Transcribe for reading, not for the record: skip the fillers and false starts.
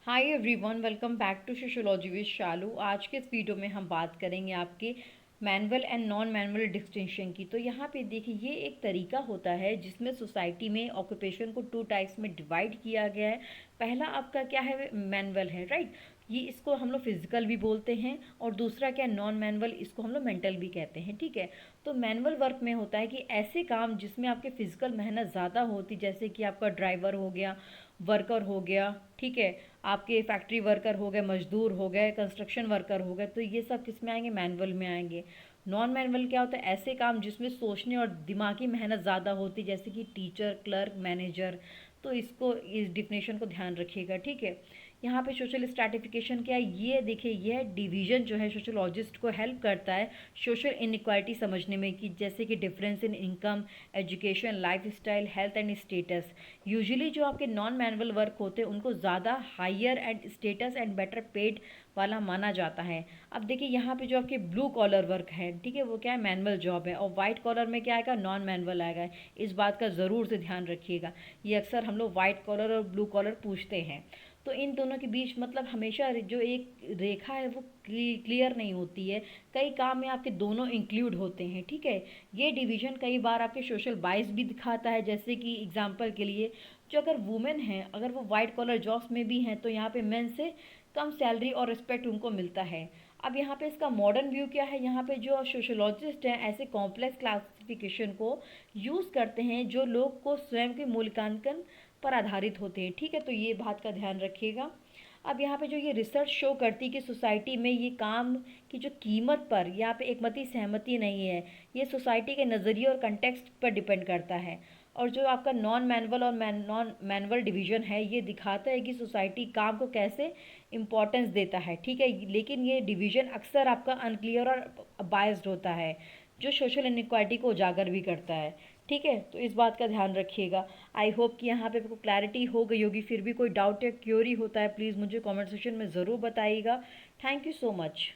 Hi everyone, welcome back to sociology with Shalu. आज के इस वीडियो में हम बात करेंगे आपके manual and non manual distinction की। तो यहाँ पे देखिए, ये एक तरीका होता है जिसमें सोसाइटी में ऑक्यूपेशन को टू टाइप्स में डिवाइड किया गया है। पहला आपका क्या है, मैनुअल है, राइट। ये इसको हम लोग फिजिकल भी बोलते हैं, और दूसरा क्या, नॉन मैनुअल, इसको हम लोग मेंटल भी कहते हैं, ठीक है। तो मैनुअल वर्क में होता है कि ऐसे काम जिसमें आपके फिजिकल मेहनत ज़्यादा होती, जैसे कि आपका ड्राइवर हो गया, वर्कर हो गया, ठीक है, आपके फैक्ट्री वर्कर हो गए, मजदूर हो गए, कंस्ट्रक्शन वर्कर हो गए, तो ये सब किस में आएंगे, मैनुअल में आएंगे। नॉन मैनुअल क्या होता है, ऐसे काम जिसमें सोचने और दिमागी मेहनत ज़्यादा होती, जैसे कि टीचर, क्लर्क, मैनेजर। तो इसको, इस डिफिनेशन को ध्यान रखिएगा, ठीक है। यहाँ पे सोशल स्ट्रैटिफिकेशन क्या है, ये देखिए, यह डिवीजन जो है सोशोलॉजिस्ट को हेल्प करता है सोशल इनइक्वालिटी समझने में, कि जैसे कि difference in income, education, lifestyle, health and status. Usually जो आपके नॉन मैनुअल वर्क होते हैं उनको ज़्यादा higher and status and better paid वाला माना जाता है। अब देखिए, यहाँ पे जो आपके ब्लू कॉलर वर्क है, ठीक है, वो क्या है, मैनुअल जॉब है, और वाइट कॉलर में क्या आएगा, नॉन मैनुअल आएगा। इस बात का ज़रूर से ध्यान रखिएगा, ये अक्सर हम लोग वाइट कॉलर और ब्लू कॉलर पूछते हैं। तो इन दोनों के बीच मतलब हमेशा जो एक रेखा है वो क्लियर नहीं होती है। कई काम में आपके दोनों इंक्लूड होते हैं, ठीक है। ये डिवीजन कई बार आपके सोशल बाइस भी दिखाता है, जैसे कि एग्जांपल के लिए, जो अगर वुमेन हैं, अगर वो वाइट कॉलर जॉब्स में भी हैं, तो यहाँ पे मेन से कम सैलरी और रिस्पेक्ट उनको मिलता है। अब यहाँ पे इसका मॉडर्न व्यू क्या है, यहाँ पे जो सोशोलॉजिस्ट हैं ऐसे कॉम्प्लेक्स क्लासिफिकेशन को यूज़ करते हैं जो लोग को स्वयं के मूल्यांकन पर आधारित होते हैं, ठीक है। तो ये बात का ध्यान रखिएगा। अब यहाँ पे जो ये रिसर्च शो करती है कि सोसाइटी में ये काम की जो कीमत पर यहाँ पे एकमती सहमति नहीं है, ये सोसाइटी के नज़रिए और कंटेक्स्ट पर डिपेंड करता है। और जो आपका नॉन मैनुअल और नॉन मैनुअल डिवीजन है, ये दिखाता है कि सोसाइटी काम को कैसे इम्पोर्टेंस देता है, ठीक है। लेकिन ये डिवीजन अक्सर आपका अनक्लियर और बायस्ड होता है, जो सोशल इनइक्वालिटी को उजागर भी करता है, ठीक है। तो इस बात का ध्यान रखिएगा। आई होप कि यहाँ पे आपको क्लैरिटी हो गई होगी। फिर भी कोई डाउट या क्योरी होता है, प्लीज़ मुझे कमेंट सेक्शन में ज़रूर बताइएगा। Thank you so much.